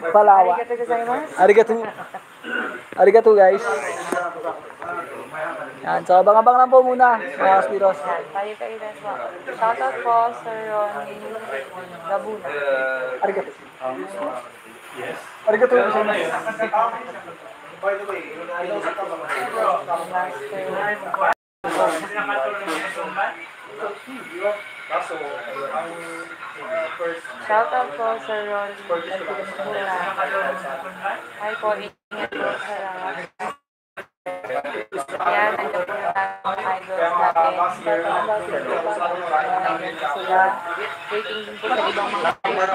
Palawa. Arigato gozaimasu. Arigato. Arigato guys. Yan, so abang-abang lang po muna mga Spiros. Yan, tayo din po. Shoutout po, Sir Ronnie Gabuna. Arigato. Arigato. Shoutout po, Sir Ronnie Gabuna. Hi po, ingat po sa lahat. Yan, nandiyan po yung idols natin. Sila, waiting din po sa ibang mga idols.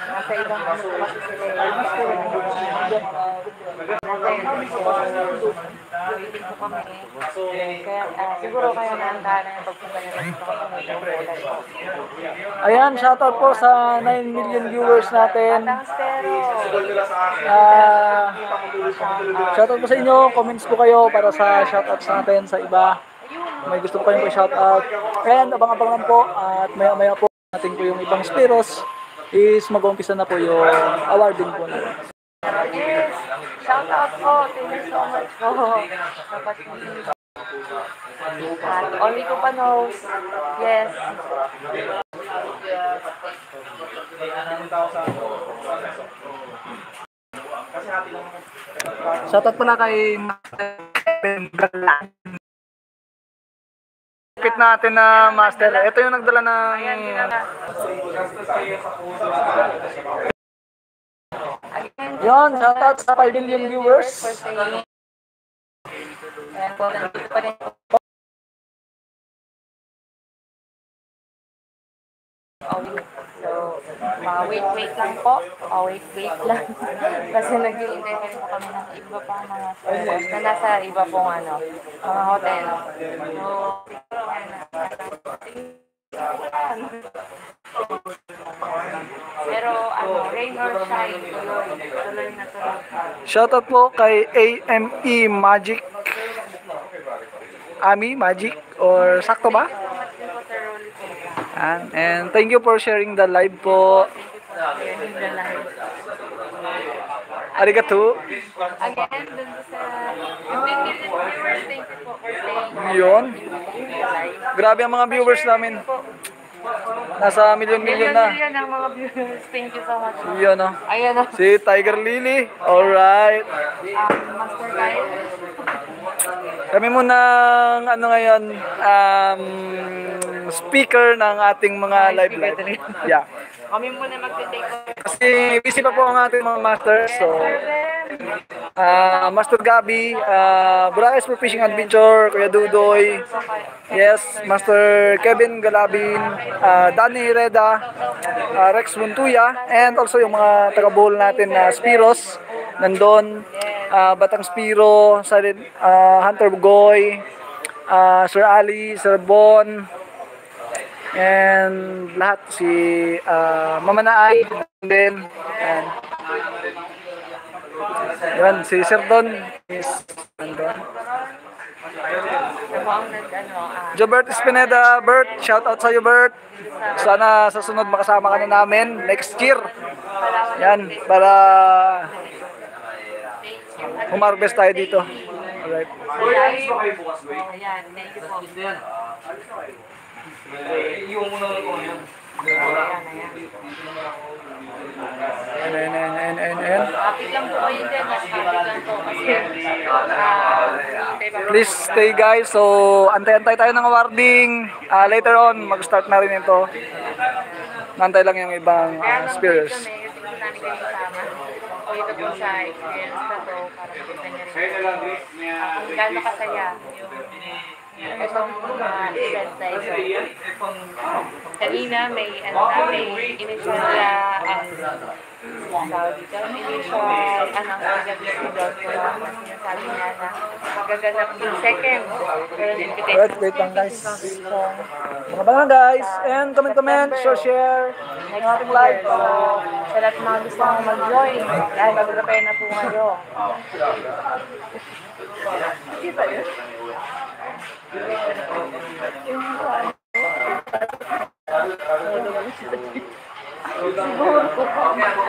Nasa ibang ano po kasi sila. Waiting po kami. Kaya siguro kayo naandahan na yung pagpunta nila dito kasi Ayan, shoutout po sa 9 million viewers natin. Shoutout po sa inyo, comments po kayo para sa shoutouts natin sa iba. May gusto po kayong shoutout. And abang-abang lang po at maya-maya po natin po yung ibang Spiros is mag-umpisa na po yung awarding po natin. Yes, shoutout po. Thank you so much po. Dapat at only ko pa knows. Yes. Shoutout pala kay Pit natin na master. Ito yung nagdala ng yon, shoutout sa 5 million viewers. Ayan po, nandito pa rin po. So, wait lang po. Wait lang. Kasi nag-iintay pa rin po kami ng iba pa mga service na nasa iba pong mga hotel. So, pero rain or shine, tuloy na tuloy. Shoutout po kay AME Magic. Ami Magic or sakto ba? And thank you for sharing the live po. Arigato. Again, dun sa viewers, thank you po for staying. Yun. Grabe ang mga viewers namin. Nasa milyon-milyon na. Million ang mga viewers. Thank you so much. Yun o. Ayan o. Si Tiger Lily. Alright. Master Kyle. Kami muna ngayon speaker ng ating mga live. Yeah. Kami muna magte-take over. Kasi busy pa po ang ating mga masters. So, Master Gabi, Burayes for Fishing Adventure, Kuya Dudoy, yes, Master Kevin Galabin, Danny Reda, Rex Muntuya, and also yung mga taga-bowl natin na Spiros, nandun, Batang Spiro, Hunter Bugoy, Sir Ali, Sir Bon, and lahat si Mama Naay din, and yun, si Sir Don is nandun. Jobert Espineda, Bert, shout out sa iyo Bert. Sana sa sunod makasama ka na namin next year. Yan, para humarbest tayo dito. Alright. Ayan, thank you po. Happy lang po kayo din. Happy lang po kasi please stay guys. So, antay-antay tayo ng awarding. Later on, mag-start na rin ito. Nantay lang yung ibang spears. Dito po sa experience na to para makita niya rin kung gaano kasaya yung itong event na ito. Kanina may initial sinasabi niya na magaganap yung second. Wait lang guys. Mga banga guys. And comment, share ng ating live. Sa lahat mga gusto mong mag-join, dahil mag-prepare na po kayo. Kita yun? Siguro.